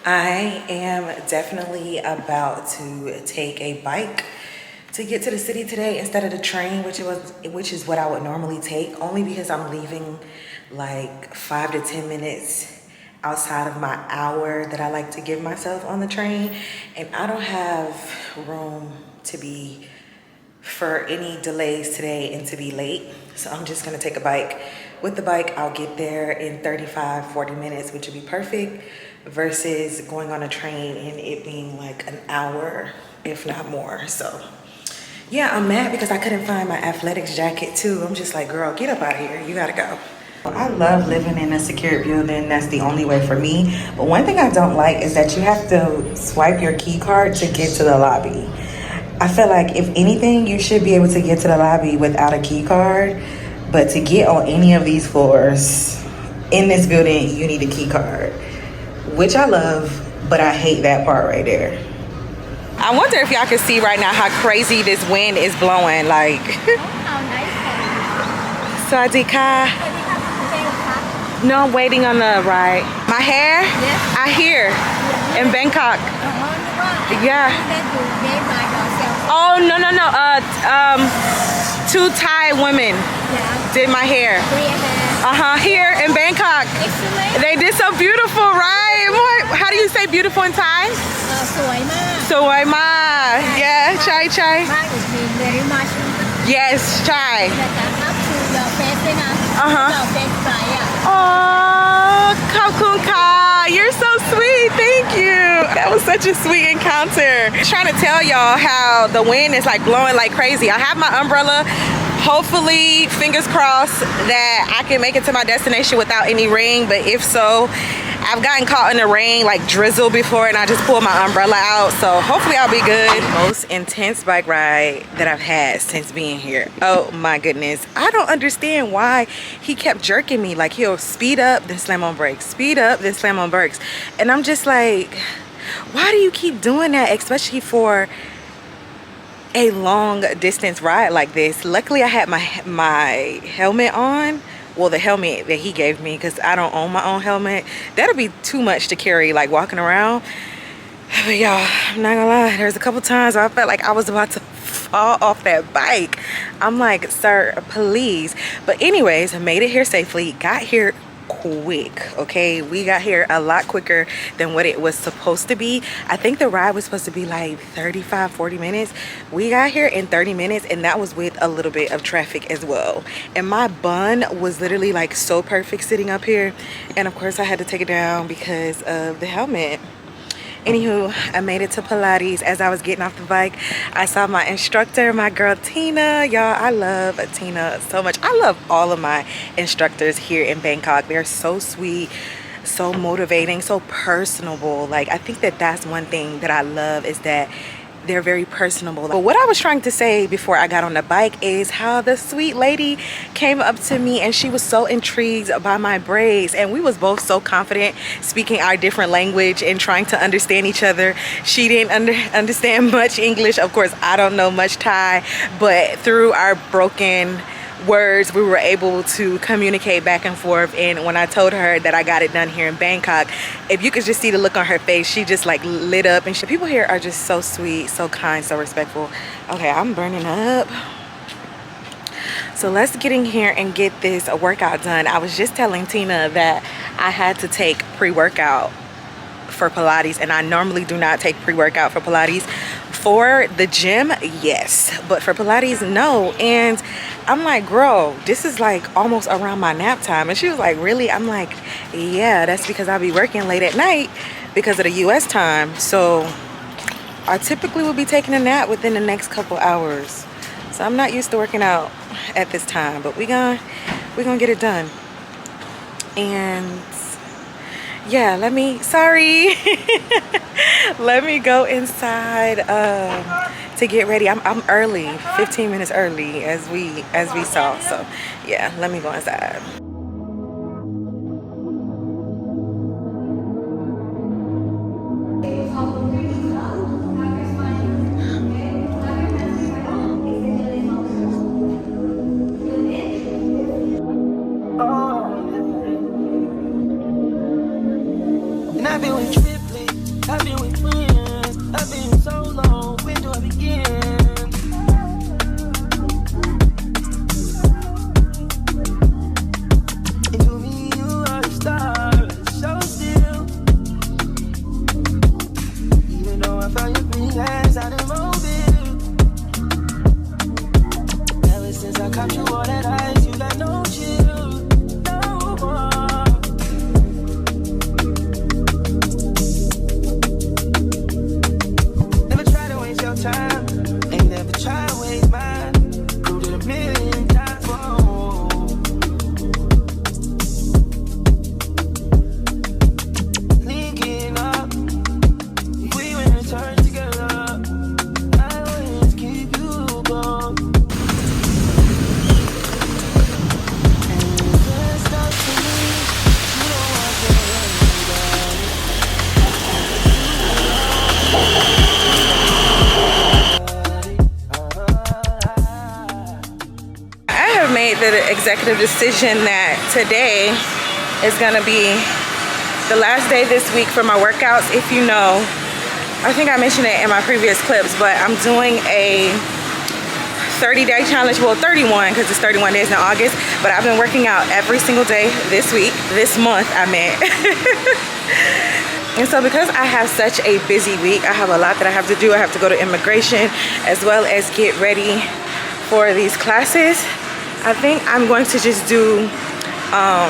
I am definitely about to take a bike to get to the city today instead of the train, which is what I would normally take, only because I'm leaving like 5 to 10 minutes outside of my hour that I like to give myself on the train, and I don't have room to be for any delays today and to be late. So I'm just gonna take a bike. With the bike, I'll get there in 35-40 minutes, which would be perfect, versus going on a train and it being like an hour, if not more. So yeah, I'm mad because I couldn't find my athletics jacket too. I'm just like, girl, get up out of here, you gotta go. I love living in a secured building. That's the only way for me. But one thing I don't like is that you have to swipe your key card to get to the lobby. I feel like if anything, you should be able to get to the lobby without a key card. But to get on any of these floors in this building, you need a key card, which I love, but I hate that part right there. I wonder if y'all can see right now how crazy this wind is blowing. Like, Sawadika. No, I'm waiting on the ride. My hair? Yes. I hear in Bangkok. Yeah. Oh, no. Two Thai women did my hair. Here in Bangkok. Excellent. They did so beautiful, right? How do you say beautiful in Thai? Soy ma. Yeah, chai. Very much. Yes, chai. Oh, khop ka. You're so sweet. Thank you. That was such a sweet encounter. I'm trying to tell y'all how the wind is like blowing like crazy. I have my umbrella. Hopefully, fingers crossed that I can make it to my destination without any rain. But if so, I've gotten caught in the rain, like drizzle before, and I just pulled my umbrella out. So hopefully I'll be good. Most intense bike ride that I've had since being here. Oh my goodness. I don't understand why he kept jerking me. Like, he'll speed up, then slam on brakes. Speed up, then slam on brakes. And I'm just like, why do you keep doing that? Especially for a long distance ride like this. Luckily I had my helmet on. Well, the helmet that he gave me, because I don't own my own helmet. That'll be too much to carry, like walking around. But y'all, I'm not gonna lie, there's a couple times I felt like I was about to fall off that bike. I'm like, sir, please. But anyways, I made it here safely, got here quick. Okay, we got here a lot quicker than what it was supposed to be. I think the ride was supposed to be like 35-40 minutes. We got here in 30 minutes, and that was with a little bit of traffic as well. And my bun was literally like so perfect sitting up here, and of course I had to take it down because of the helmet. Anywho, I made it to Pilates. As I was getting off the bike, I saw my instructor, my girl Tina. Y'all, I love Tina so much. I love all of my instructors here in Bangkok. They're so sweet, so motivating, so personable. Like, I think that that's one thing that I love, is that they're very personable. But what I was trying to say before I got on the bike is how the sweet lady came up to me and she was so intrigued by my braids, and we was both so confident speaking our different language and trying to understand each other. She didn't understand much English. Of course, I don't know much Thai, but through our broken words we were able to communicate back and forth. And when I told her that I got it done here in Bangkok, if you could just see the look on her face, she just like lit up. And people here are just so sweet, so kind, so respectful. Okay, I'm burning up, so let's get in here and get this workout done. I was just telling Tina that I had to take pre-workout for Pilates, and I normally do not take pre-workout for Pilates. For the gym, yes, but for Pilates, no. And I'm like, girl, this is like almost around my nap time. And she was like, really? I'm like, yeah, that's because I'll be working late at night because of the US time. So I typically will be taking a nap within the next couple hours. So I'm not used to working out at this time, but we're gonna get it done. And yeah, let me go inside to get ready. I'm early, 15 minutes early, as we saw. So yeah, let me go inside. I've been with triplet. I've been with friends, I've been so long, where do I begin? And to me, you are the star, so still. Even though I found your green eyes out in Mobile. Ever since I caught you all that ice, you got no chill, no more. Time. Ain't never try to waste mine. Proved it a million times. Whoa. Linking up, if we were to turn together, I always keep you close. And just up to me, you don't want to let me down. Made the executive decision that today is gonna be the last day this week for my workouts. If you know, I think I mentioned it in my previous clips, but I'm doing a 30-day challenge. Well, 31 because it's 31 days in August, but I've been working out every single day this month I meant. And so because I have such a busy week, I have a lot that I have to do. I have to go to immigration as well as get ready for these classes. I think I'm going to just do, I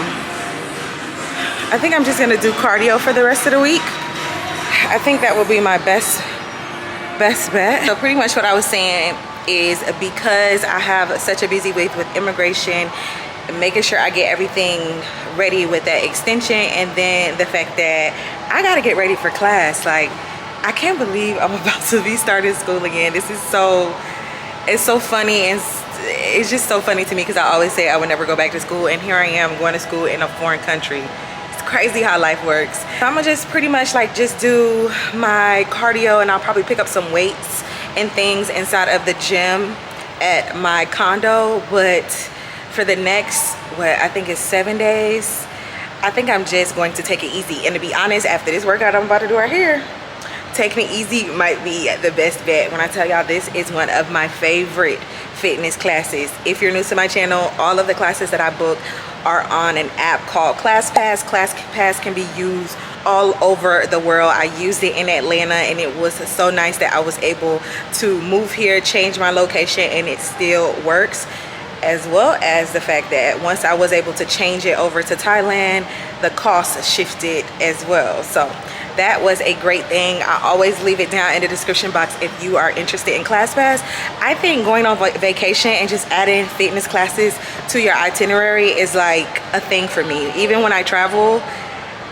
think I'm just gonna do cardio for the rest of the week. I think that will be my best bet. So pretty much what I was saying is because I have such a busy week with immigration, making sure I get everything ready with that extension, and then the fact that I gotta get ready for class. Like, I can't believe I'm about to be starting school again. This is it's so funny, and it's just so funny to me because I always say I would never go back to school, and here I am going to school in a foreign country. It's crazy how life works. So I'm gonna just pretty much like just do my cardio, and I'll probably pick up some weights and things inside of the gym at my condo. But for the next, what I think is 7 days, I think I'm just going to take it easy. And to be honest, after this workout I'm about to do right here, taking it easy might be the best bet. When I tell y'all, this is one of my favorite fitness classes. If you're new to my channel, all of the classes that I book are on an app called ClassPass. ClassPass can be used all over the world. I used it in Atlanta, and it was so nice that I was able to move here, change my location, and it still works. As well as the fact that once I was able to change it over to Thailand, the cost shifted as well. So that was a great thing. I always leave it down in the description box if you are interested in ClassPass. I think going on vacation and just adding fitness classes to your itinerary is like a thing for me. Even when I travel,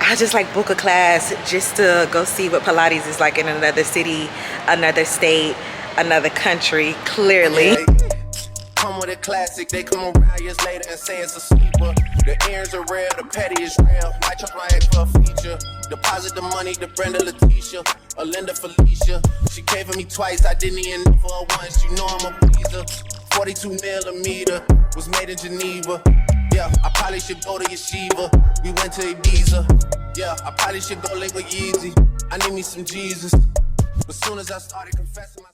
I just like book a class just to go see what Pilates is like in another city, another state, another country, clearly. Come with a classic, they come around years later and say it's a sleeper. The earrings are real, the petty is real. Might trust my ex for a feature. Deposit the money to Brenda Leticia, or Linda Felicia. She came for me twice, I didn't even know for her once. You know I'm a pleaser. 42 millimeter, was made in Geneva. Yeah, I probably should go to Yeshiva. We went to Ibiza. Yeah, I probably should go link with Yeezy. I need me some Jesus. As soon as I started confessing my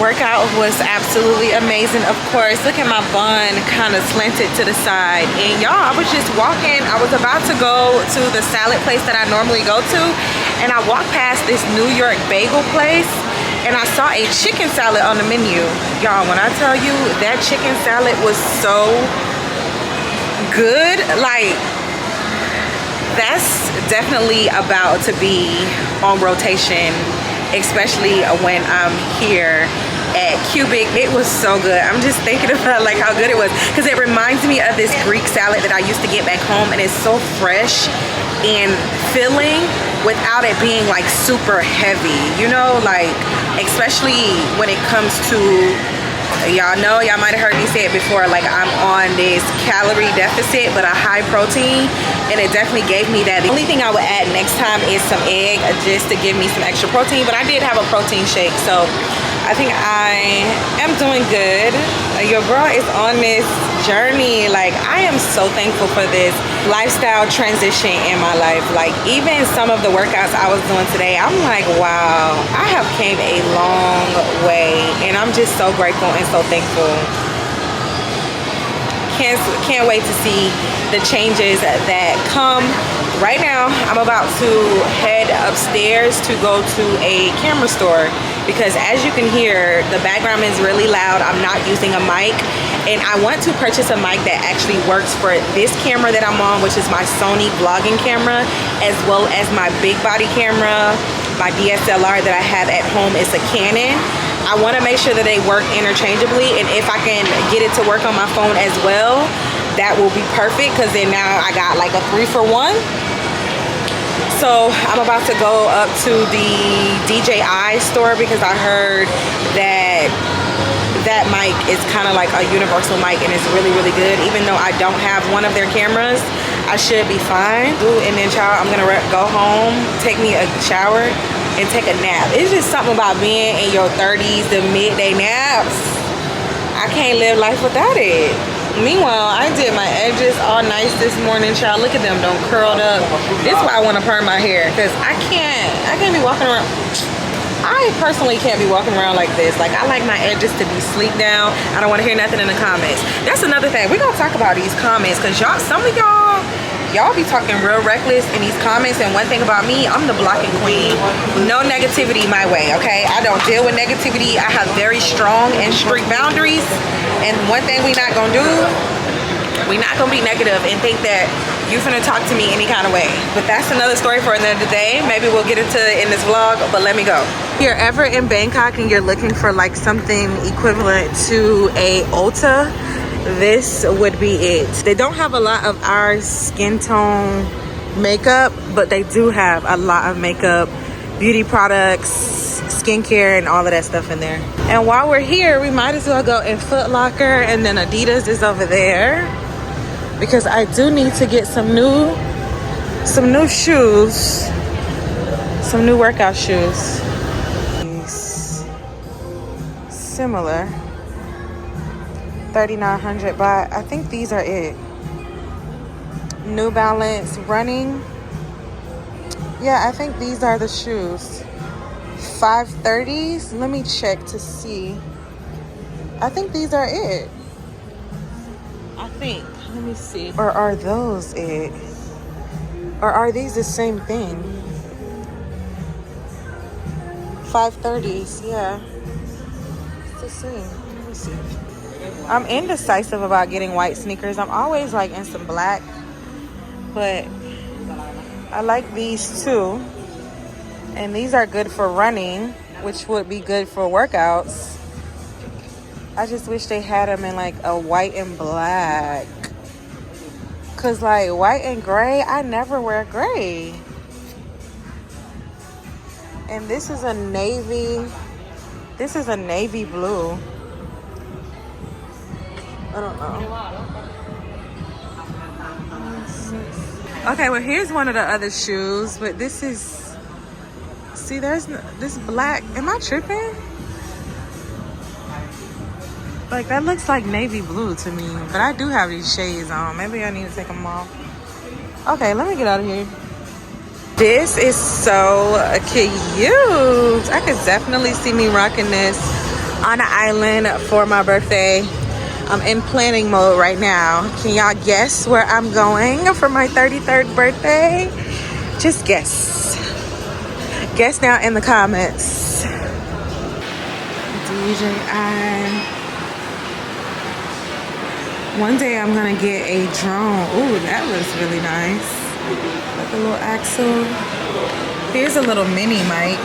workout was absolutely amazing. Of course, look at my bun kind of slanted to the side. And y'all, I was just walking. I was about to go to the salad place that I normally go to, and I walked past this New York bagel place, and I saw a chicken salad on the menu. Y'all, when I tell you that chicken salad was so good, like, that's definitely about to be on rotation, especially when I'm here at Cubic. It was so good. I'm just thinking about like how good it was, because it reminds me of this Greek salad that I used to get back home, and it's so fresh and filling without it being like super heavy, you know, like especially when it comes to, y'all know, y'all might have heard me say it before, like I'm on this calorie deficit but a high protein, and it definitely gave me that. The only thing I would add next time is some egg, just to give me some extra protein, but I did have a protein shake, so I think I am doing good. Your girl is on this journey. Like, I am so thankful for this lifestyle transition in my life. Like, even some of the workouts I was doing today, I'm like, wow, I have came a long way, and I'm just so grateful and so thankful. Can't wait to see the changes that come. Right now, I'm about to head upstairs to go to a camera store because, as you can hear, the background is really loud. I'm not using a mic, and I want to purchase a mic that actually works for this camera that I'm on, which is my Sony vlogging camera, as well as my big body camera. My DSLR that I have at home is a Canon. I want to make sure that they work interchangeably, and if I can get it to work on my phone as well, that will be perfect, because then now I got like a 3-for-1. So I'm about to go up to the DJI store because I heard that that mic is kind of like a universal mic, and it's really, really good. Even though I don't have one of their cameras, I should be fine. Ooh, and then, child, I'm gonna go home, take me a shower, and take a nap. It's just something about being in your 30s, the midday naps. I can't live life without it. Meanwhile, I did my edges all nice this morning, child. Look at them, don't curled up. This is why I want to perm my hair, because I can't be walking around. I personally can't be walking around like this. Like, I like my edges to be sleek down. I don't want to hear nothing in the comments. That's another thing. We're gonna talk about these comments, because some of y'all be talking real reckless in these comments, and one thing about me, I'm the blocking queen. No negativity my way, okay? I don't deal with negativity. I have very strong and strict boundaries, and one thing we not gonna do, we not gonna be negative and think that you finna talk to me any kind of way. But that's another story for another day. Maybe we'll get into it in this vlog, but let me go. If you're ever in Bangkok and you're looking for like something equivalent to a Ulta, this would be it. They don't have a lot of our skin tone makeup, but they do have a lot of makeup, beauty products, skincare, and all of that stuff in there. And while we're here, we might as well go in Foot Locker, and then Adidas is over there, because I do need to get some new shoes, some new workout shoes. Similar. 3,900 baht. I think these are it. New Balance running. Yeah, I think these are the shoes. 530s. Let me check to see. I think these are it. I think. Let me see. Or are those it? Or are these the same thing? 530s, yeah. It's the same. Let me see. I'm indecisive about getting white sneakers. I'm always like in some black, but I like these too. And these are good for running, which would be good for workouts. I just wish they had them in like a white and black. Cause like white and gray, I never wear gray. And this is a navy blue. I don't know. Okay, well, here's one of the other shoes, but this is, see, there's this black. Am I tripping? Like, that looks like navy blue to me, but I do have these shades on. Maybe I need to take them off. Okay, let me get out of here. This is so cute. I could definitely see me rocking this on an island for my birthday. I'm in planning mode right now. Can y'all guess where I'm going for my 33rd birthday? Just guess. Guess now in the comments. DJI. One day I'm gonna get a drone. Ooh, that looks really nice. Like a little axle. Here's a little mini mic.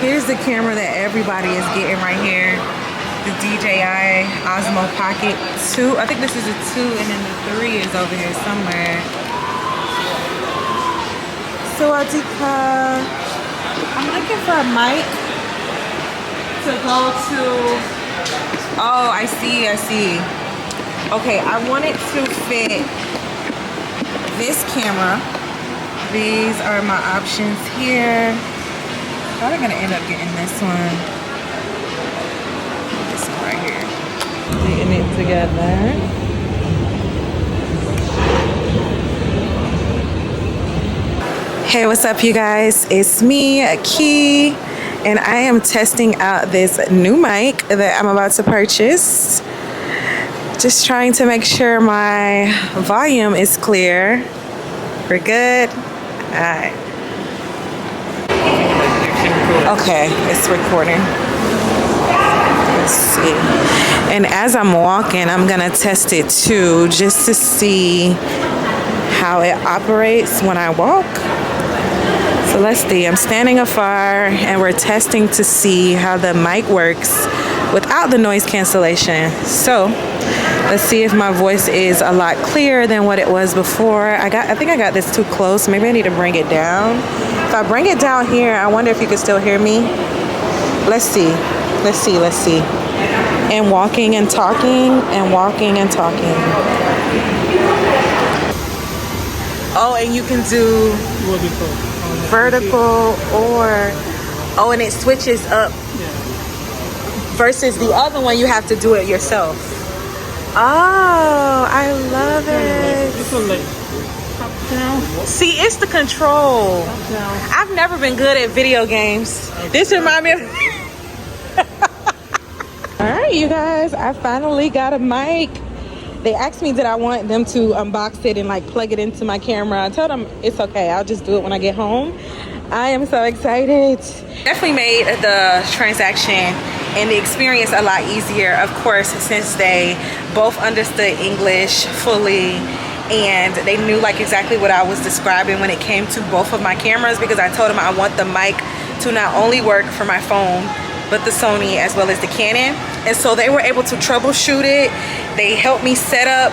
Here's the camera that everybody is getting right here. The DJI Osmo Pocket 2. I think this is a 2, and then the 3 is over here somewhere. So I'm looking for a mic to go to. Oh, I see. Okay, I want it to fit this camera. These are my options here. Probably gonna end up getting this one. This one right here. Getting it together. Hey, what's up, you guys? It's me, Key, and I am testing out this new mic that I'm about to purchase. Just trying to make sure my volume is clear. We're good? Alright. Okay, it's recording. Let's see. And as I'm walking, I'm gonna test it too, just to see how it operates when I walk. So let's see, I'm standing afar and we're testing to see how the mic works without the noise cancellation. So let's see if my voice is a lot clearer than what it was before. I think I got this too close. Maybe I need to bring it down. If I bring it down here, I wonder if you can still hear me. Let's see. Let's see. Let's see. And walking and talking and walking and talking. Oh, and you can do vertical or, oh, and it switches up. Versus the other one, you have to do it yourself. Oh, I love it. This one like top down. See, it's the control. I've never been good at video games. This reminds me of... Alright, you guys, I finally got a mic. They asked me did I want them to unbox it and like plug it into my camera. I told them it's okay, I'll just do it when I get home. I am so excited. Definitely made the transaction and the experience a lot easier, of course, since they both understood English fully and they knew like exactly what I was describing when it came to both of my cameras, because I told them I want the mic to not only work for my phone but the Sony as well as the Canon. And so they were able to troubleshoot it. They helped me set up.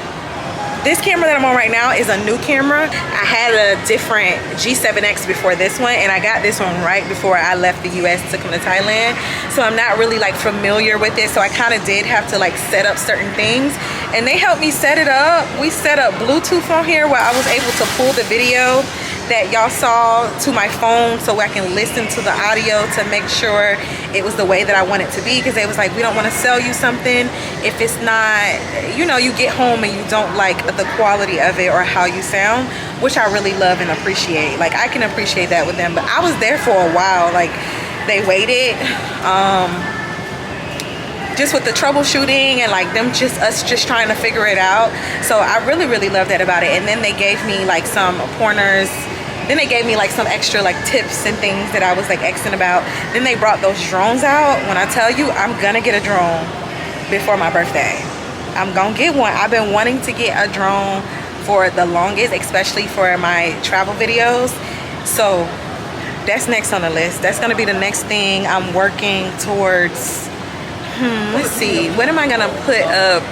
This camera that I'm on right now is a new camera. I had a different G7X before this one, and I got this one right before I left the US to come to Thailand. So I'm not really like familiar with it. So I kind of did have to like set up certain things, and they helped me set it up. We set up Bluetooth on here where I was able to pull the video that y'all saw to my phone so I can listen to the audio to make sure it was the way that I want it to be, because they was like, we don't want to sell you something if it's not, you know, you get home and you don't like the quality of it or how you sound, which I really love and appreciate. Like, I can appreciate that with them. But I was there for a while. Like, they waited just with the troubleshooting and like them us just trying to figure it out. So I really love that about it. And then they gave me like some pointers. Then they gave me like some extra like tips and things that I was like Xing about. Then they brought those drones out. When I tell you, I'm gonna get a drone before my birthday. I'm gonna get one. I've been wanting to get a drone for the longest, especially for my travel videos. So that's next on the list. That's gonna be the next thing I'm working towards. Let's see, what am I gonna put up?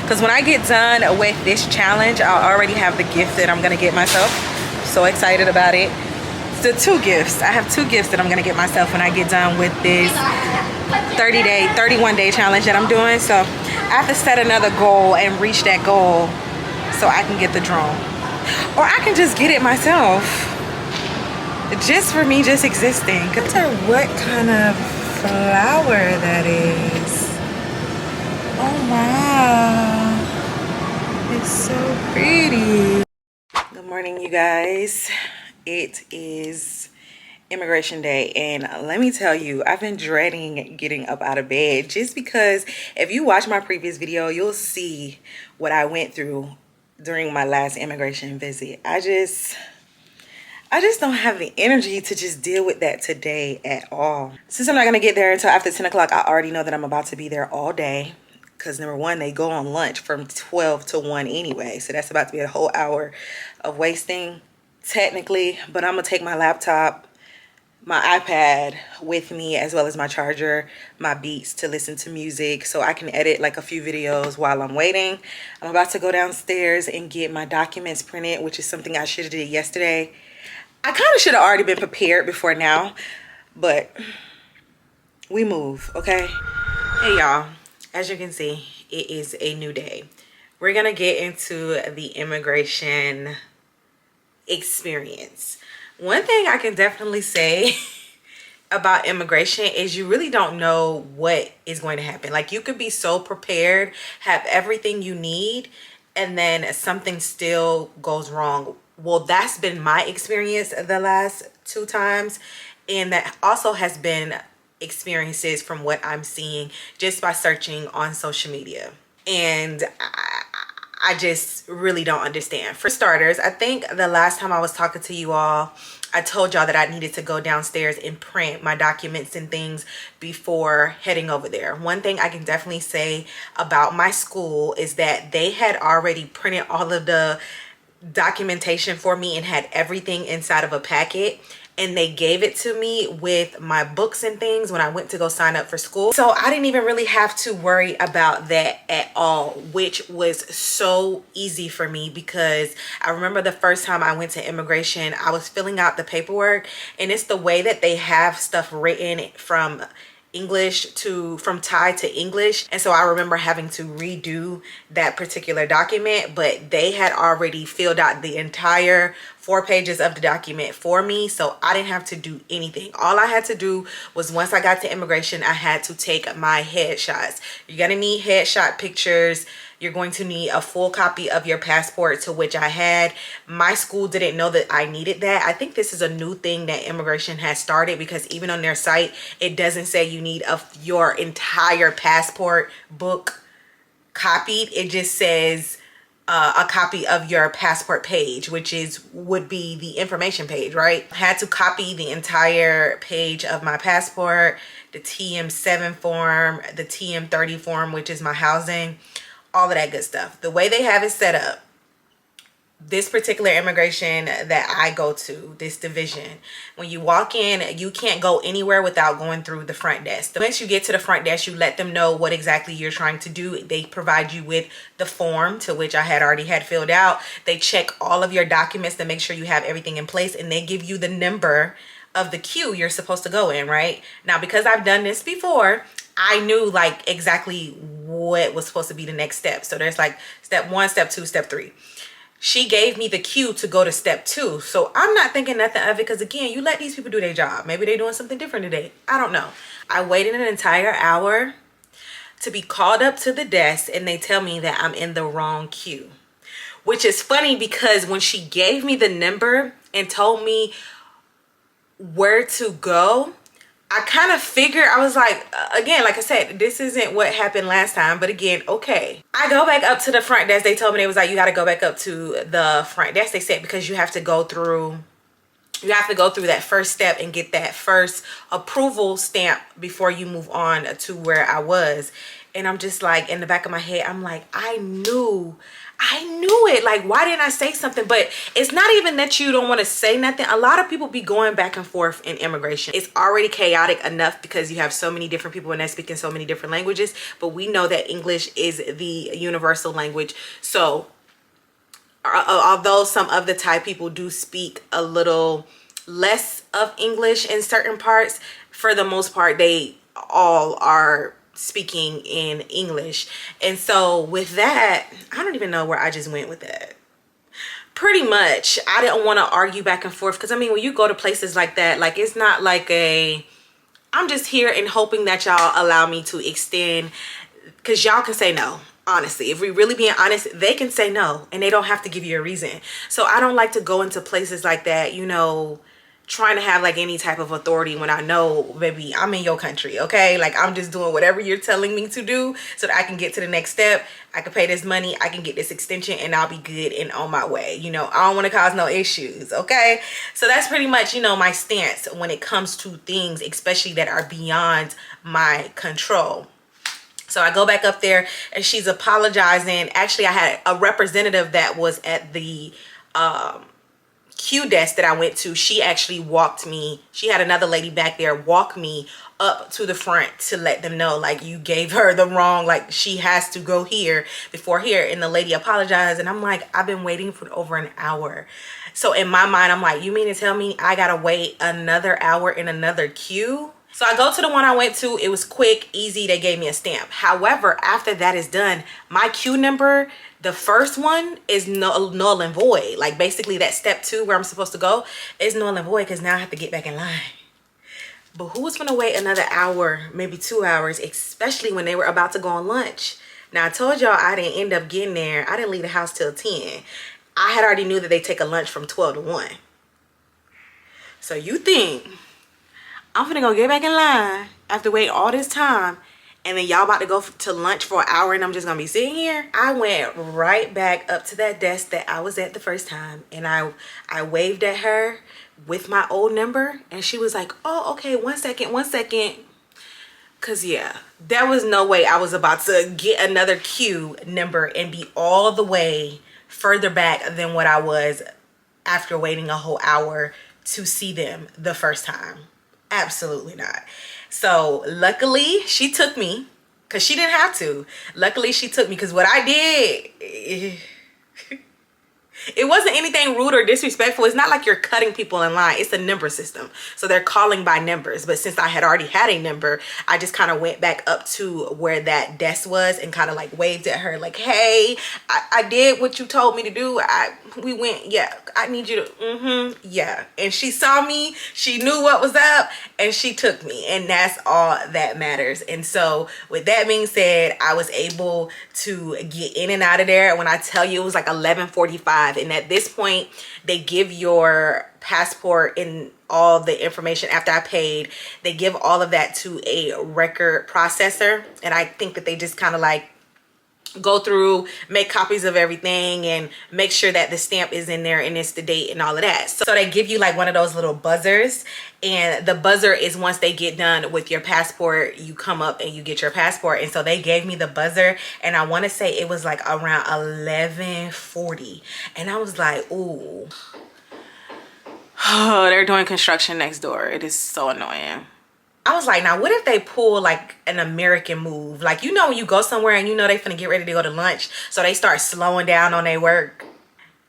Because when I get done with this challenge, I'll already have the gift that I'm gonna get myself. So excited about it. The two gifts. I have two gifts that I'm gonna get myself when I get done with this 31 day challenge that I'm doing. So I have to set another goal and reach that goal so I can get the drone. Or I can just get it myself. Just for me just existing. What kind of flower that is. Oh wow, it's so pretty. Good morning, you guys. It is immigration day, and let me tell you, I've been dreading getting up out of bed, just because if you watch my previous video, you'll see what I went through during my last immigration visit. I just don't have the energy to just deal with that today at all. Since I'm not gonna get there until after 10 o'clock, I already know that I'm about to be there all day. Because number one, they go on lunch from 12 to 1 anyway. So that's about to be a whole hour of wasting, technically. But I'm gonna take my laptop, my iPad with me, as well as my charger, my Beats to listen to music, so I can edit like a few videos while I'm waiting. I'm about to go downstairs and get my documents printed, which is something I should have did yesterday. I kind of should have already been prepared before now, but we move, okay? Hey y'all, as you can see, it is a new day. We're gonna get into the immigration experience. One thing I can definitely say about immigration is you really don't know what is going to happen. Like, you could be so prepared, have everything you need, and then something still goes wrong. Well, that's been my experience the last 2 times, and that also has been experiences from what I'm seeing just by searching on social media. And I just really don't understand. For starters, I think the last time I was talking to you all, I told y'all that I needed to go downstairs and print my documents and things before heading over there. One thing I can definitely say about my school is that they had already printed all of the documentation for me and had everything inside of a packet, and they gave it to me with my books and things when I went to go sign up for school. So I didn't even really have to worry about that at all, which was so easy for me, because I remember the first time I went to immigration, I was filling out the paperwork, and it's the way that they have stuff written from Thai to English. And so I remember having to redo that particular document, but they had already filled out the entire 4 pages of the document for me, so I didn't have to do anything. All I had to do was, once I got to immigration, I had to take my headshots. You're gonna need headshot pictures. You're going to need a full copy of your passport, to which I had. My school didn't know that I needed that. I think this is a new thing that immigration has started, because even on their site, it doesn't say you need your entire passport book copied. It just says a copy of your passport page, which would be the information page, right? I had to copy the entire page of my passport, the TM7 form, the TM30 form, which is my housing, all of that good stuff. The way they have it set up, this particular immigration that I go to, this division, when you walk in, you can't go anywhere without going through the front desk. Once you get to the front desk, you let them know what exactly you're trying to do. They provide you with the form, to which I had already had filled out. They check all of your documents to make sure you have everything in place, and they give you the number of the queue you're supposed to go in, right? Now, because I've done this before, I knew like exactly what was supposed to be the next step. So there's like step 1, step 2, step 3. She gave me the cue to go to step 2. So I'm not thinking nothing of it, because again, you let these people do their job. Maybe they're doing something different today. I don't know. I waited an entire hour to be called up to the desk, and they tell me that I'm in the wrong queue. Which is funny, because when she gave me the number and told me where to go, I kind of figured, I was like, again, like I said, this isn't what happened last time, but again, okay. I go back up to the front desk. They told me, they was like, you got to go back up to the front desk. They said, because you have to go through that first step and get that first approval stamp before you move on to where I was. And I'm just like, in the back of my head, I'm like, I knew it. Like, why didn't I say something? But it's not even that you don't want to say nothing. A lot of people be going back and forth in immigration. It's already chaotic enough because you have so many different people and they're speaking so many different languages. But we know that English is the universal language. So although some of the Thai people do speak a little less of English in certain parts, for the most part, they all are speaking in English. And so with that, I don't even know where I just went with that. Pretty much, I didn't want to argue back and forth, because I mean, when you go to places like that, like, it's not like I'm just here and hoping that y'all allow me to extend, because y'all can say no. Honestly, if we really being honest, they can say no and they don't have to give you a reason. So I don't like to go into places like that, you know, trying to have like any type of authority when I know, baby, I'm in your country, okay? Like, I'm just doing whatever you're telling me to do so that I can get to the next step. I can pay this money, I can get this extension, and I'll be good and on my way. You know, I don't want to cause no issues, okay? So that's pretty much, you know, my stance when it comes to things, especially that are beyond my control. So I go back up there and she's apologizing. Actually, I had a representative that was at the queue desk that I went to. She actually walked me. She had another lady back there walk me up to the front to let them know, like, you gave her the wrong, like, she has to go here before here. And the lady apologized. And I'm like, I've been waiting for over an hour. So in my mind, I'm like, you mean to tell me I gotta wait another hour in another queue? So I go to the one I went to. It was quick, easy. They gave me a stamp. However, after that is done, my queue number, the first one, is null and void. Like, basically that step 2 where I'm supposed to go is null and void, because now I have to get back in line. But who was gonna wait another hour, maybe 2 hours, especially when they were about to go on lunch? Now I told y'all I didn't end up getting there. I didn't leave the house till 10. I had already knew that they take a lunch from 12 to 1. So you think I'm finna go get back in line after waiting all this time, and then y'all about to go to lunch for an hour and I'm just gonna be sitting here? I went right back up to that desk that I was at the first time, and I waved at her with my old number, and she was like, oh, okay, 1 second, 1 second. Cause yeah, there was no way I was about to get another queue number and be all the way further back than what I was after waiting a whole hour to see them the first time. Absolutely not. So luckily she took me, because she didn't have to. Luckily she took me, because what I did, it wasn't anything rude or disrespectful. It's not like you're cutting people in line. It's a number system. So they're calling by numbers. But since I had already had a number, I just kind of went back up to where that desk was and kind of like waved at her like, hey, I did what you told me to do. We went, yeah, I need you to, yeah. And she saw me. She knew what was up and she took me. And that's all that matters. And so with that being said, I was able to get in and out of there. When I tell you, it was like 11:45. And at this point, they give your passport and all the information after I paid. They give all of that to a record processor. And I think that they just kind of like go through, make copies of everything and make sure that the stamp is in there and it's the date and all of that. So they give you like one of those little buzzers, and the buzzer is once they get done with your passport, you come up and you get your passport. And so they gave me the buzzer, and I want to say it was like around 11:40, and I was like, ooh, oh, they're doing construction next door. It is so annoying. I was like, now what if they pull like an American move? Like, you know, when you go somewhere and you know they finna get ready to go to lunch, so they start slowing down on their work.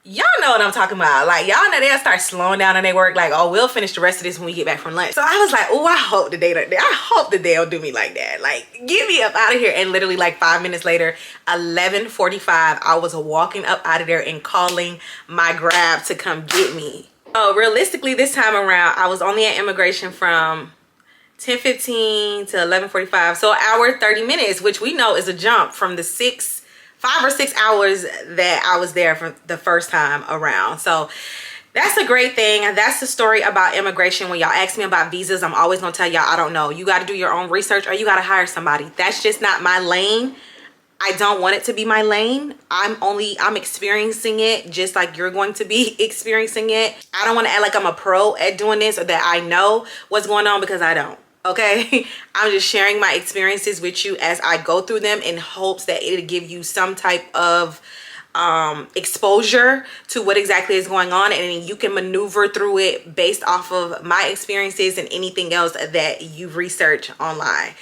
Y'all know what I'm talking about. Like, y'all know they'll start slowing down on their work. Like, oh, we'll finish the rest of this when we get back from lunch. So I was like, oh, I hope that they'll do me like that. Like, get me up out of here. And literally like 5 minutes later, 11:45, I was walking up out of there and calling my Grab to come get me. Oh, realistically, this time around, I was only at immigration from 10:15 to 11:45, so an hour 30 minutes, which we know is a jump from the 5 or 6 hours that I was there for the first time around. So that's a great thing. And that's the story about immigration. When y'all ask me about visas, I'm always gonna tell y'all I don't know. You got to do your own research, or you got to hire somebody. That's just not my lane. I don't want it to be my lane. I'm experiencing it just like you're going to be experiencing it. I don't want to act like I'm a pro at doing this or that I know what's going on, because I don't. Okay, I'm just sharing my experiences with you as I go through them in hopes that it'll give you some type of exposure to what exactly is going on, and then you can maneuver through it based off of my experiences and anything else that you've researched online.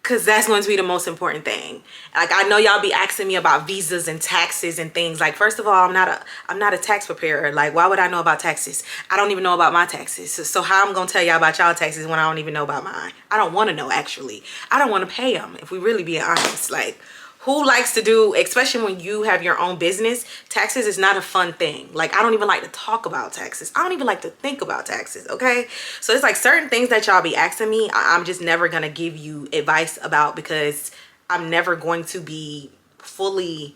Because that's going to be the most important thing. Like, I know y'all be asking me about visas and taxes and things. Like, first of all, I'm not a tax preparer. Like, why would I know about taxes? I don't even know about my taxes. So how I'm going to tell y'all about y'all taxes when I don't even know about mine? I don't want to know, actually. I don't want to pay them, if we really be honest. Like, who likes to do, especially when you have your own business, taxes is not a fun thing. Like, I don't even like to talk about taxes. I don't even like to think about taxes, okay? So it's like certain things that y'all be asking me, I'm just never gonna give you advice about, because I'm never going to be fully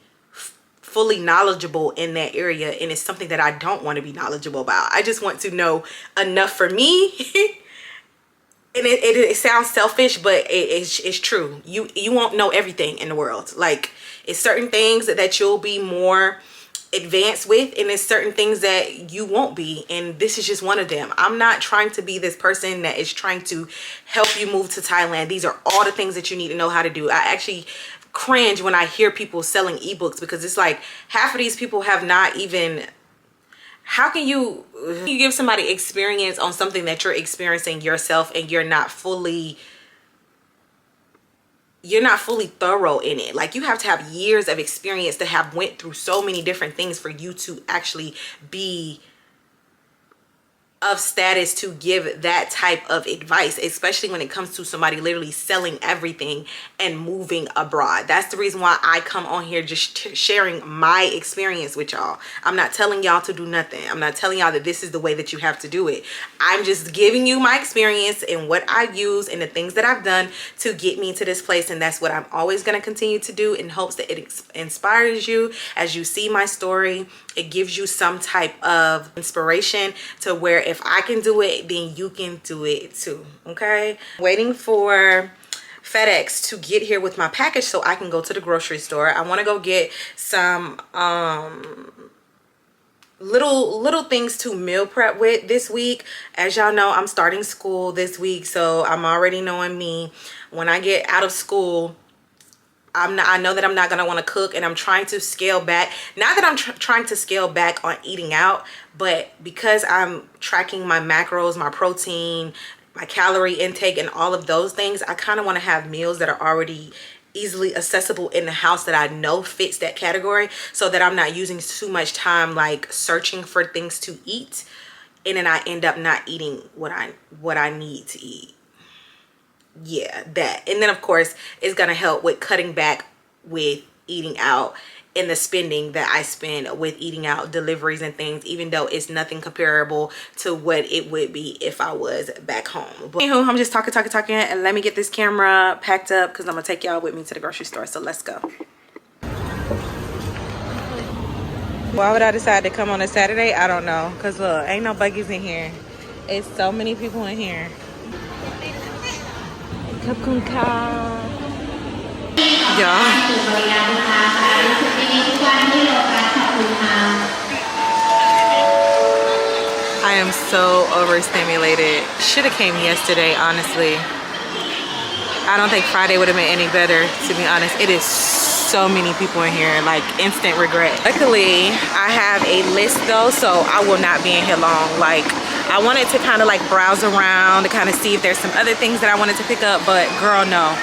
knowledgeable in that area, and it's something that I don't want to be knowledgeable about. I just want to know enough for me. And it sounds selfish, but it's true. You won't know everything in the world. Like, it's certain things that you'll be more advanced with, and it's certain things that you won't be, and this is just one of them. I'm not trying to be this person that is trying to help you move to Thailand. These are all the things that you need to know how to do. I actually cringe when I hear people selling ebooks, because it's like half of these people have not even... How can you give somebody experience on something that you're experiencing yourself, and you're not fully thorough in it? Like, you have to have years of experience to have went through so many different things for you to actually be of status to give that type of advice, especially when it comes to somebody literally selling everything and moving abroad. That's the reason why I come on here just sharing my experience with y'all. I'm not telling y'all to do nothing. I'm not telling y'all that this is the way that you have to do it. I'm just giving you my experience and what I use and the things that I've done to get me to this place, and that's what I'm always going to continue to do, in hopes that it inspires you. As you see my story, it gives you some type of inspiration to where if I can do it, then you can do it too. Okay, waiting for FedEx to get here with my package so I can go to the grocery store. I want to go get some little things to meal prep with this week. As y'all know, I'm starting school this week, so I'm already knowing me. When I get out of school, I know that I'm not gonna want to cook, and I'm trying to scale back. Not that I'm trying to scale back on eating out, but because I'm tracking my macros, my protein, my calorie intake, and all of those things, I kind of want to have meals that are already easily accessible in the house that I know fits that category, so that I'm not using too much time like searching for things to eat, and then I end up not eating what I need to eat. Yeah, that. And then of course it's gonna help with cutting back with eating out and the spending that I spend with eating out, deliveries and things, even though it's nothing comparable to what it would be if I was back home. But anywho, I'm just talking, and let me get this camera packed up because I'm gonna take y'all with me to the grocery store. So let's go. Why would I decide to come on a Saturday? I don't know, because look, ain't no buggies in here. It's so many people in here. Y'all, I am so overstimulated. Should have came yesterday, honestly. I don't think Friday would have been any better, to be honest. It is so many people in here, like instant regret. Luckily, I have a list though, so I will not be in here long. Like, I wanted to kind of like browse around to kind of see if there's some other things that I wanted to pick up, but girl, no.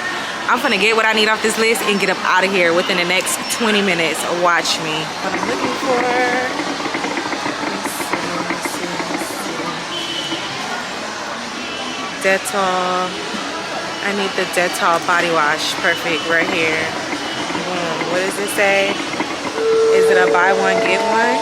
I'm gonna get what I need off this list and get up out of here within the next 20 minutes. Watch me. What I'm looking for. Let's see. Dettol. I need the Dettol body wash. Perfect, right here. Boom. What does it say? Is it a buy one, get one?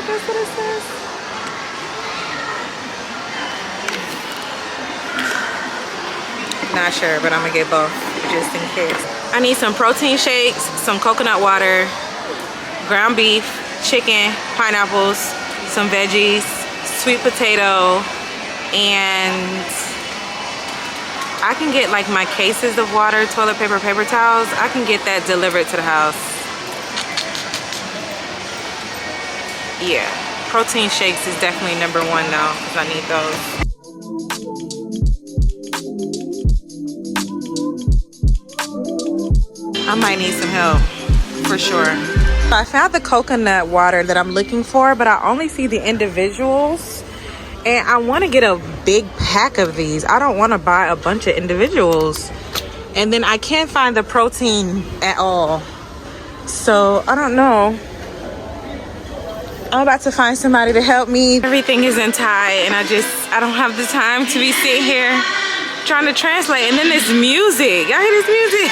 That's what it says. Not sure, but I'm gonna get both just in case. I need some protein shakes, some coconut water, ground beef, chicken, pineapples, some veggies, sweet potato, and I can get like my cases of water, toilet paper, paper towels. I can get that delivered to the house. Yeah, protein shakes is definitely number one though, because I need those. I might need some help for sure. I found the coconut water that I'm looking for, but I only see the individuals, and I want to get a big pack of these. I don't want to buy a bunch of individuals, and then I can't find the protein at all, so I don't know. I'm about to find somebody to help me. Everything is in Thai, and I don't have the time to be sitting here trying to translate. And then this music, y'all hear this music?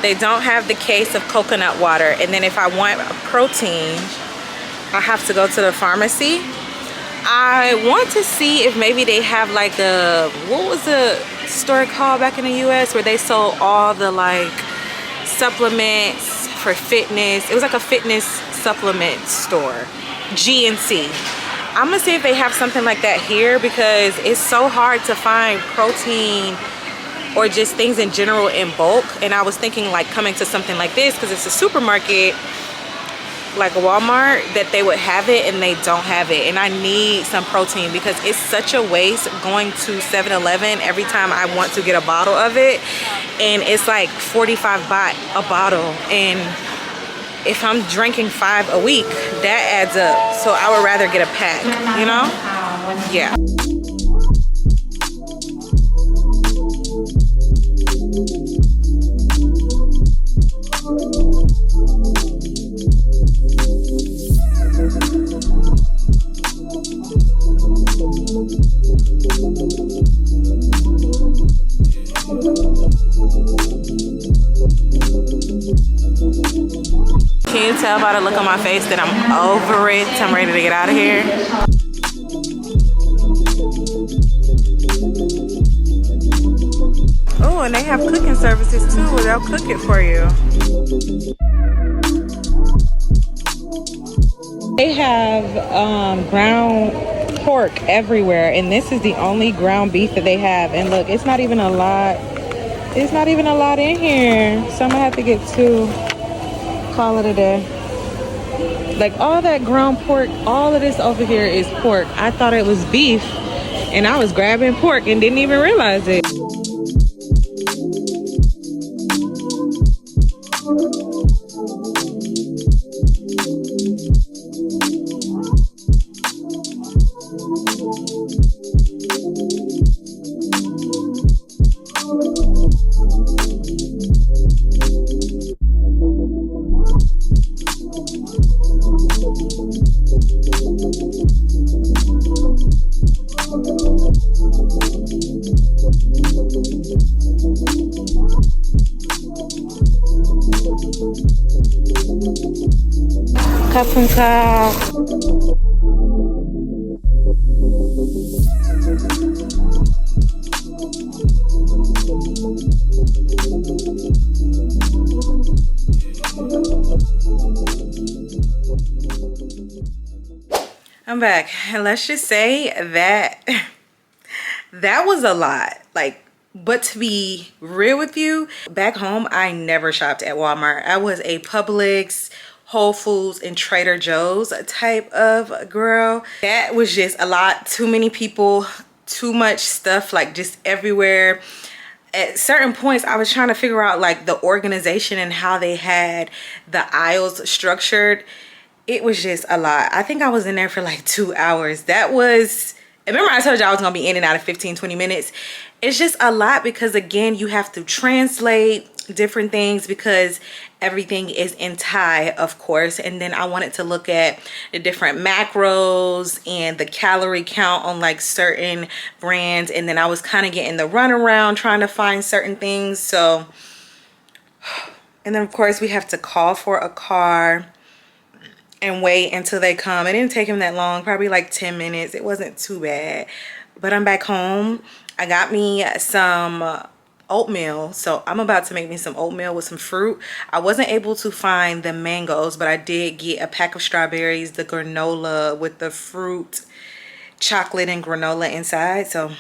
They don't have the case of coconut water, and then if I want a protein, I have to go to the pharmacy. I want to see if maybe they have like a, what was the store called back in the US where they sold all the like supplements for fitness. It was like a fitness supplement store, GNC. I'm gonna see if they have something like that here, because it's so hard to find protein or just things in general in bulk. And I was thinking like coming to something like this, because it's a supermarket like a Walmart, that they would have it, and they don't have it. And I need some protein, because it's such a waste going to 7-Eleven every time I want to get a bottle of it, and it's like 45 baht a bottle, and if I'm drinking 5 a week, that adds up. So I would rather get a pack, you know? Yeah. Can you tell by the look on my face that I'm over it? I'm ready to get out of here. Oh, and they have cooking services too where they'll cook it for you. They have ground pork everywhere, and this is the only ground beef that they have. And look, it's not even a lot. It's not even a lot in here. So I'm gonna have to get 2. Call it a day. Like all that ground pork, all of this over here is pork. I thought it was beef, and I was grabbing pork and didn't even realize it. Kapunka. I'm back, and let's just say that that was a lot. Like, but to be real with you, back home I never shopped at Walmart. I was a Publix, Whole Foods, and Trader Joe's type of girl. That was just a lot. Too many people, too much stuff, like just everywhere. At certain points I was trying to figure out like the organization and how they had the aisles structured. It was just a lot. I think I was in there for like 2 hours. That was, remember I told you I was gonna be in and out of 15-20 minutes. It's just a lot because again, you have to translate different things because everything is in Thai, of course. And then I wanted to look at the different macros and the calorie count on like certain brands. And then I was kind of getting the runaround trying to find certain things. So, and then of course we have to call for a car and wait until they come. It didn't take him that long, probably like 10 minutes. It wasn't too bad. But I'm back home. I got me some oatmeal, so I'm about to make me some oatmeal with some fruit. I wasn't able to find the mangoes, but I did get a pack of strawberries, the granola with the fruit, chocolate and granola inside. So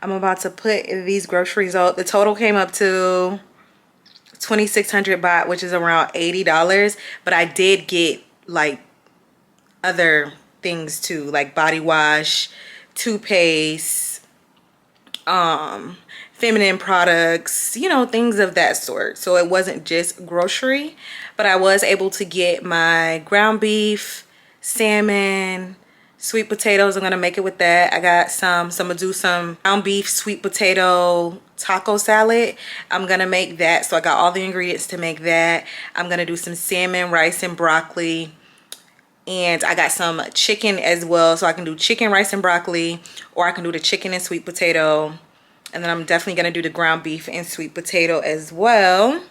I'm about to put these groceries out. The total came up to 2,600 baht, which is around $80, but I did get like other things too, like body wash, toothpaste, feminine products, you know, things of that sort. So it wasn't just grocery, but I was able to get my ground beef, salmon, sweet potatoes. I'm gonna make it with that. I got some, so I'm gonna do some ground beef, sweet potato taco salad. I'm gonna make that. So I got all the ingredients to make that. I'm gonna do some salmon, rice, and broccoli. And I got some chicken as well. So I can do chicken, rice, and broccoli, or I can do the chicken and sweet potato. And then I'm definitely gonna do the ground beef and sweet potato as well.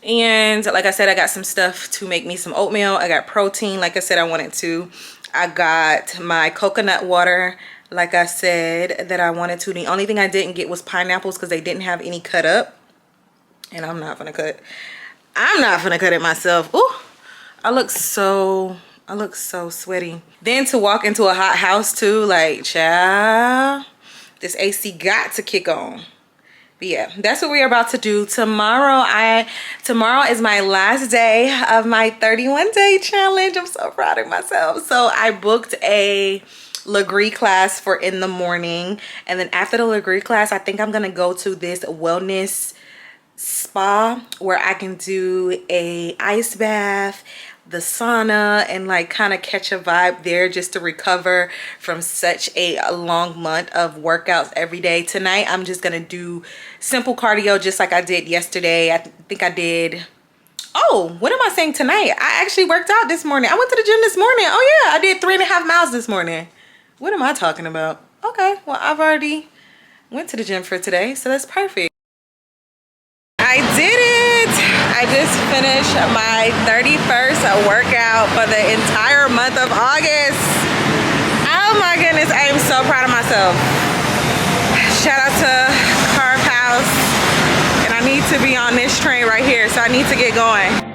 And like I said, I got some stuff to make me some oatmeal. I got protein, like I said I wanted to. I got my coconut water, like I said, that I wanted to. The only thing I didn't get was pineapples because they didn't have any cut up. And I'm not gonna cut it myself. Ooh, I look so sweaty. Then to walk into a hot house too, like, child, this AC got to kick on. But yeah, that's what we're about to do. Tomorrow is my last day of my 31-day challenge. I'm so proud of myself. So I booked a Legree class for in the morning. And then after the Legree class, I think I'm gonna go to this wellness spa where I can do a ice bath, the sauna, and like kind of catch a vibe there just to recover from such a long month of workouts every day. Tonight I'm just gonna do simple cardio just like I did yesterday. I think I did, oh, what am I saying tonight? I actually worked out this morning. I went to the gym this morning. Oh yeah, I did 3.5 miles this morning. What am I talking about? Okay, well I've already went to the gym for today, so that's perfect. I did it! I just finished my 31st workout for the entire month of August. Oh my goodness, I am so proud of myself. Shout out to Carve House. And I need to be on this train right here, so I need to get going.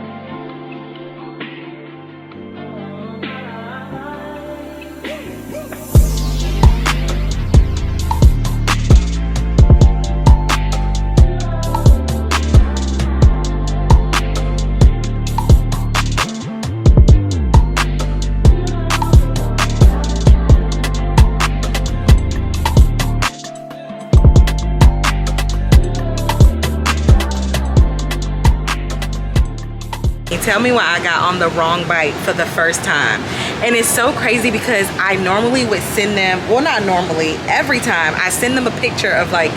Tell me why I got on the wrong bike for the first time. And it's so crazy because I normally would send them, well not normally, every time I send them a picture of like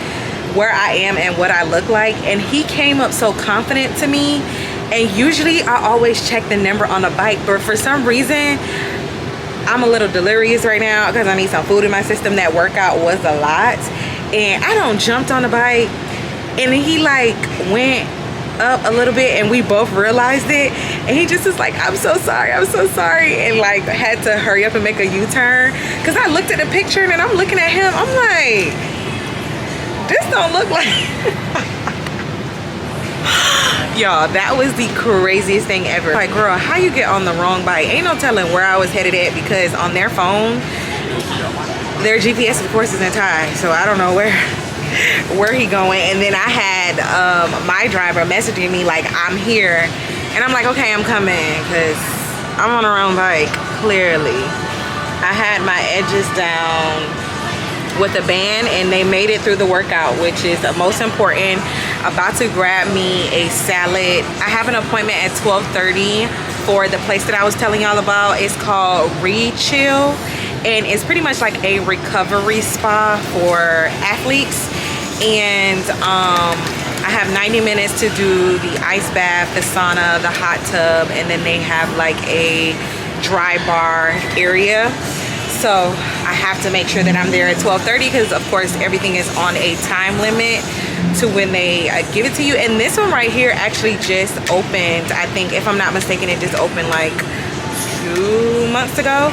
where I am and what I look like, and he came up so confident to me. And usually I always check the number on the bike, but for some reason I'm a little delirious right now because I need some food in my system. That workout was a lot, and I don't jumped on the bike, and he like went up a little bit and we both realized it, and he just was like, I'm so sorry, and like had to hurry up and make a U-turn because I looked at the picture and then I'm looking at him, I'm like, this don't look like y'all, that was the craziest thing ever. Like, girl, how you get on the wrong bike? Ain't no telling where I was headed at, because on their phone their GPS of course is in Thai, so I don't know where he going. And then I had my driver messaging me like, I'm here, and I'm like, okay, I'm coming, because I'm on the wrong bike, clearly. I had my edges down with a band and they made it through the workout, which is the most important. About to grab me a salad. I have an appointment at 12:30 for the place that I was telling y'all about. It's called Re-Chill, and it's pretty much like a recovery spa for athletes. And I have 90 minutes to do the ice bath, the sauna, the hot tub, and then they have like a dry bar area. So I have to make sure that I'm there at 12:30 because of course everything is on a time limit to when they give it to you. And this one right here actually just opened. I think, if I'm not mistaken, it just opened like 2 months ago.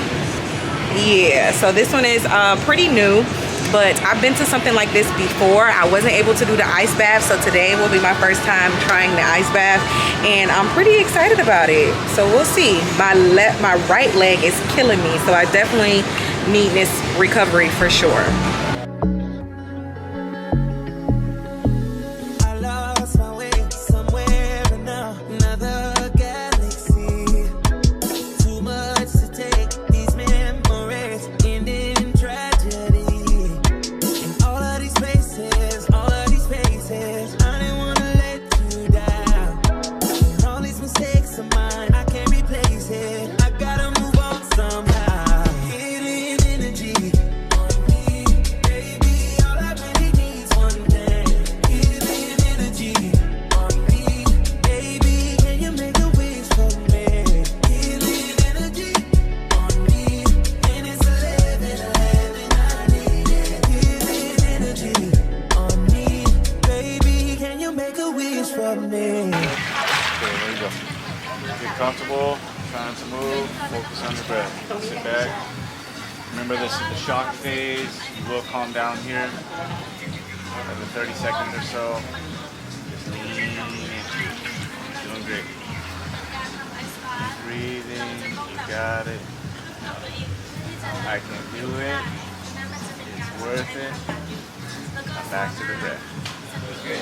Yeah, so this one is pretty new. But I've been to something like this before. I wasn't able to do the ice bath, so today will be my first time trying the ice bath, and I'm pretty excited about it. So we'll see. My right leg is killing me, so I definitely need this recovery for sure. Comfortable, trying to move, focus on your breath. Sit back. Remember, this is the shock phase. You will calm down here every 30 seconds or so. Just lean in. Doing great. Keep breathing. You got it. I can do it. It's worth it. Now back to the breath. Okay.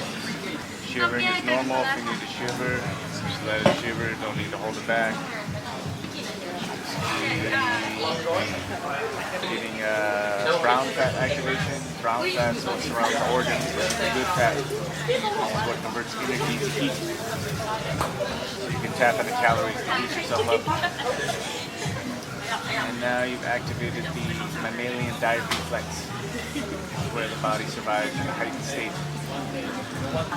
Shivering is normal. If you need to shiver, just let it shiver. Don't need to hold it back. Just breathe. Getting brown fat activation. Brown fat is what surrounds the organs. The good fat is what converts energy to heat. So you can tap into calories to heat yourself up. And now you've activated the mammalian dive reflex, where the body survives in a heightened state.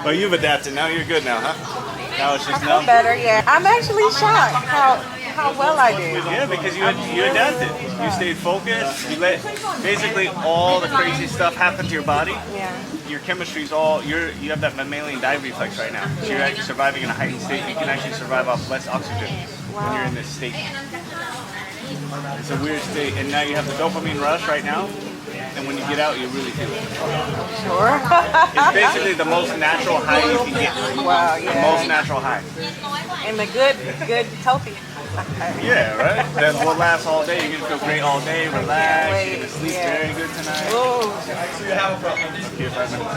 But you've adapted. Now you're good now, huh? Now it's just numb. Better, yeah. I'm actually shocked how well I did. Yeah, because you adapted. You stayed focused. You let basically all the crazy stuff happen to your body. Yeah. Your chemistry's all you have that mammalian dive reflex right now. So you're actually surviving in a heightened state. You can actually survive off less oxygen when you're in this state. It's a weird state, and now you have the dopamine rush right now. And when you get out, you really feel it. Sure. It's basically the most natural high you can get. Wow, yeah. The most natural high. And the good, healthy. Yeah, right? That will last all day. You're going to feel great all day, relax. You're going to sleep very good tonight. Oh. Okay, 5 minutes.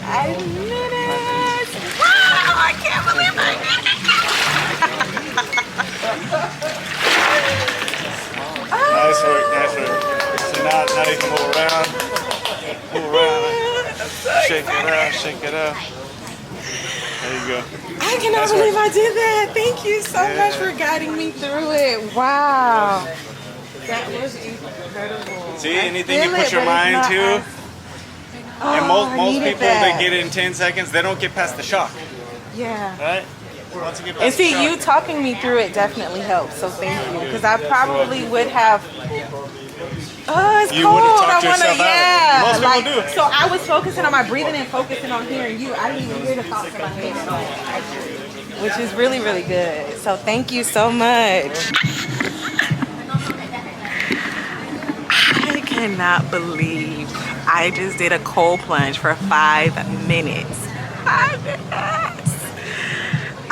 I did it. Wow, I can't believe I did it. Nice work, nice work. So now you can move around. Move around. Shake it out, shake it out. There you go. I cannot believe I did that. Thank you so much for guiding me through it. Wow. That was incredible. See, anything you put your mind to, and most people, they get it in 10 seconds, they don't get past the shock. Yeah. Right? Once you get past And see, the shock, you talking me through it definitely helps. So thank you. Because I probably would have... Oh, it's you cold. would have talked I want to, yourself out of it. yeah. Most people do. So I was focusing on my breathing and focusing on hearing you. I didn't even hear the thoughts in my head at all. Which is really, really good. So thank you so much. I cannot believe I just did a cold plunge for 5 minutes. 5 minutes.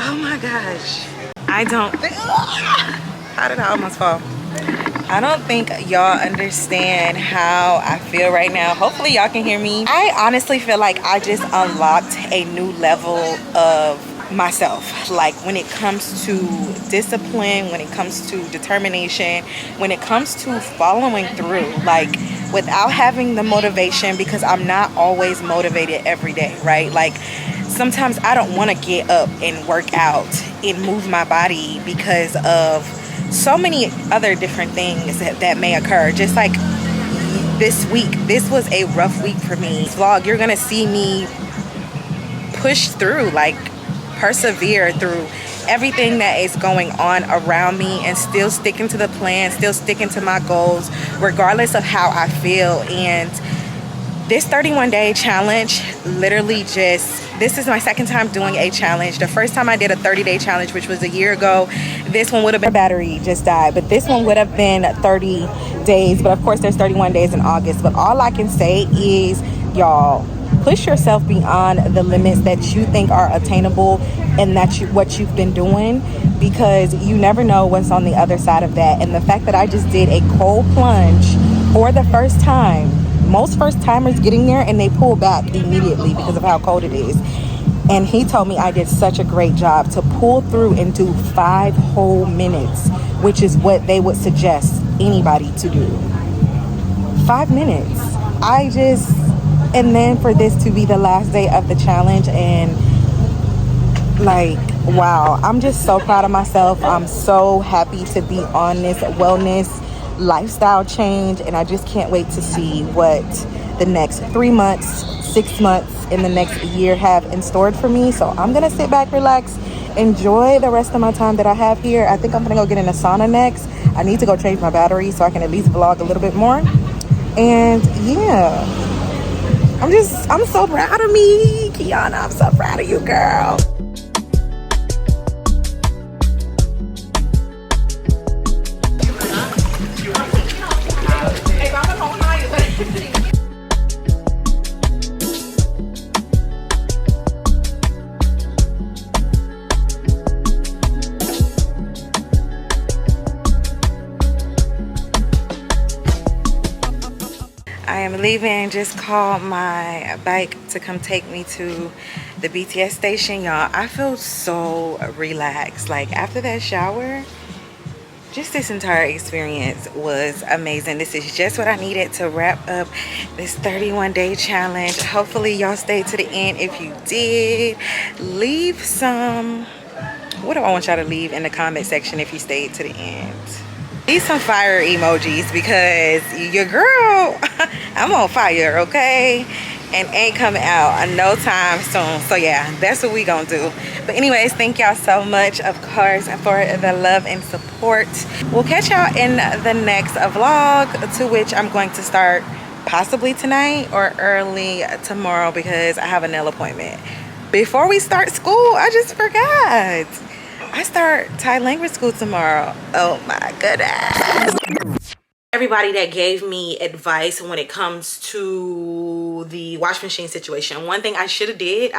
Oh my gosh. I don't think... How did I almost fall? I don't think y'all understand how I feel right now. Hopefully y'all can hear me. I honestly feel like I just unlocked a new level of myself. Like when it comes to discipline, when it comes to determination, when it comes to following through, like without having the motivation, because I'm not always motivated every day, right? Like sometimes I don't want to get up and work out and move my body because of so many other different things that may occur. Just like this week, this was a rough week for me. This vlog, you're gonna see me push through, like persevere through everything that is going on around me and still sticking to the plan, still sticking to my goals, regardless of how I feel. And this 31-day challenge literally this is my second time doing a challenge. The first time I did a 30-day challenge, which was a year ago, this one would have been, battery just died, but this one would have been 30 days. But of course there's 31 days in August. But all I can say is, y'all, push yourself beyond the limits that you think are attainable and what you've been doing, because you never know what's on the other side of that. And the fact that I just did a cold plunge for the first time, most first timers getting there and they pull back immediately because of how cold it is. And he told me I did such a great job to pull through and do 5 whole minutes, which is what they would suggest anybody to do. 5 minutes. And then for this to be the last day of the challenge, and like, wow, I'm just so proud of myself. I'm so happy to be on this wellness lifestyle change, and I just can't wait to see what the next 3 months, 6 months, in the next year have in store for me. So I'm gonna sit back, relax, enjoy the rest of my time that I have here. I think I'm gonna go get in a sauna next. I need to go change my battery so I can at least vlog a little bit more. And yeah, I'm so proud of me, Kiana. I'm so proud of you, girl. I am leaving. Just called my bike to come take me to the BTS station. Y'all, I feel so relaxed. Like after that shower, just this entire experience was amazing. This is just what I needed to wrap up this 31-day challenge. Hopefully y'all stayed to the end. If you did, leave some, what do I want y'all to leave in the comment section if you stayed to the end? Leave some fire emojis because your girl, I'm on fire, okay? And ain't coming out no time soon. So yeah, that's what we gonna do. But anyways, thank y'all so much, of course, for the love and support. We'll catch y'all in the next vlog, to which I'm going to start possibly tonight or early tomorrow because I have a nail appointment. Before we start school, I just forgot. I start Thai language school tomorrow. Oh my goodness. Everybody that gave me advice when it comes to the wash machine situation. One thing I should have did,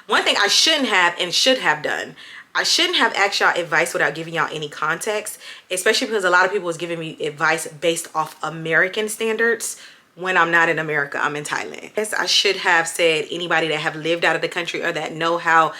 one thing I shouldn't have and should have done. I shouldn't have asked y'all advice without giving y'all any context, especially because a lot of people was giving me advice based off American standards when I'm not in America, I'm in Thailand. Yes, I should have said anybody that have lived out of the country or that know how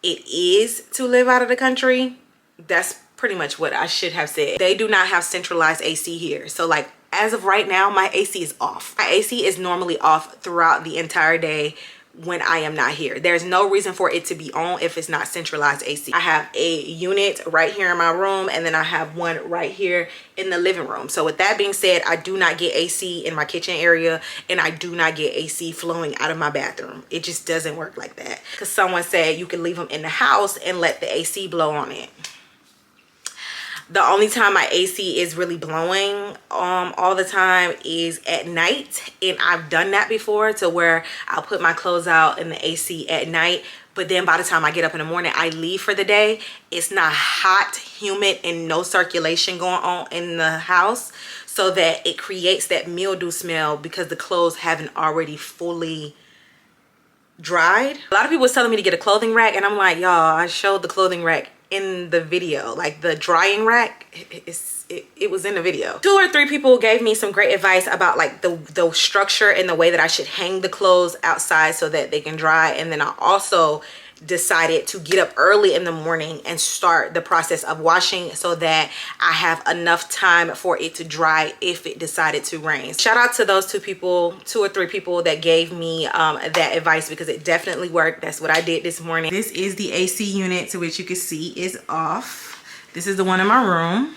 it is to live out of the country. That's pretty much what I should have said. They do not have centralized AC here. So like as of right now, my AC is off. My AC is normally off throughout the entire day when I am not here. There's no reason for it to be on if it's not centralized AC. I have a unit right here in my room and then I have one right here in the living room. So with that being said, I do not get AC in my kitchen area and I do not get AC flowing out of my bathroom. It just doesn't work like that. Because someone said you can leave them in the house and let the AC blow on it. The only time my AC is really blowing all the time is at night, and I've done that before to where I'll put my clothes out in the AC at night, but then by the time I get up in the morning, I leave for the day. It's not hot, humid, and no circulation going on in the house, so that it creates that mildew smell because the clothes haven't already fully dried. A lot of people was telling me to get a clothing rack, and I'm like, y'all, I showed the clothing rack in the video. Like the drying rack, it was in the video. 2 or 3 people gave me some great advice about like the structure and the way that I should hang the clothes outside so that they can dry. And then I also decided to get up early in the morning and start the process of washing so that I have enough time for it to dry if it decided to rain. Shout out to those 2 or 3 people that gave me that advice because it definitely worked. That's what I did this morning. This is the AC unit, to which you can see is off. This is the one in my room.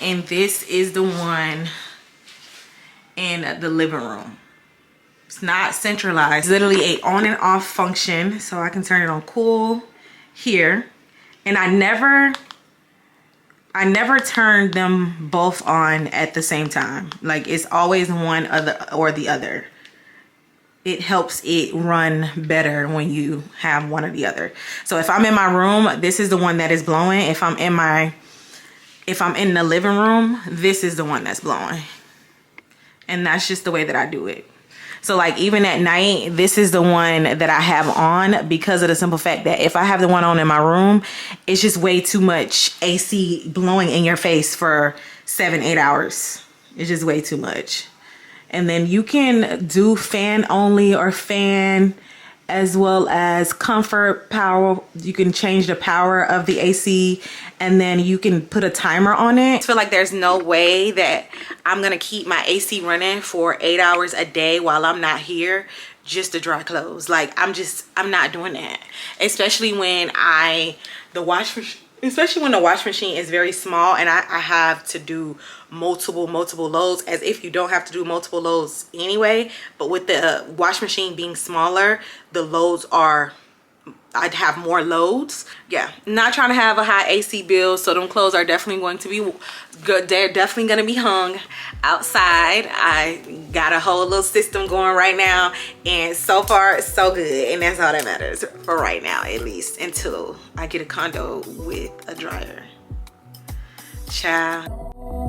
And this is the one in the living room. It's not centralized. It's literally a on and off function, so I can turn it on cool here. And I never turn them both on at the same time. Like it's always one or the other. It helps it run better when you have one or the other. So if I'm in my room, this is the one that is blowing. If I'm in the living room, this is the one that's blowing. And that's just the way that I do it. So like even at night, this is the one that I have on because of the simple fact that if I have the one on in my room, it's just way too much AC blowing in your face for 7-8 hours. It's just way too much. And then you can do fan only or fan as well as comfort power. You can change the power of the AC and then you can put a timer on it. I feel like there's no way that I'm gonna keep my AC running for 8 hours a day while I'm not here just to dry clothes. Like I'm not doing that. Especially when the wash machine is very small and I have to do multiple loads, as if you don't have to do multiple loads anyway. But with the wash machine being smaller, the loads I'd have more loads. Yeah, not trying to have a high AC bill, so them clothes are definitely going to be good. They're definitely going to be hung outside. I got a whole little system going right now, and so far it's so good, and that's all that matters for right now, at least until I get a condo with a dryer. Ciao.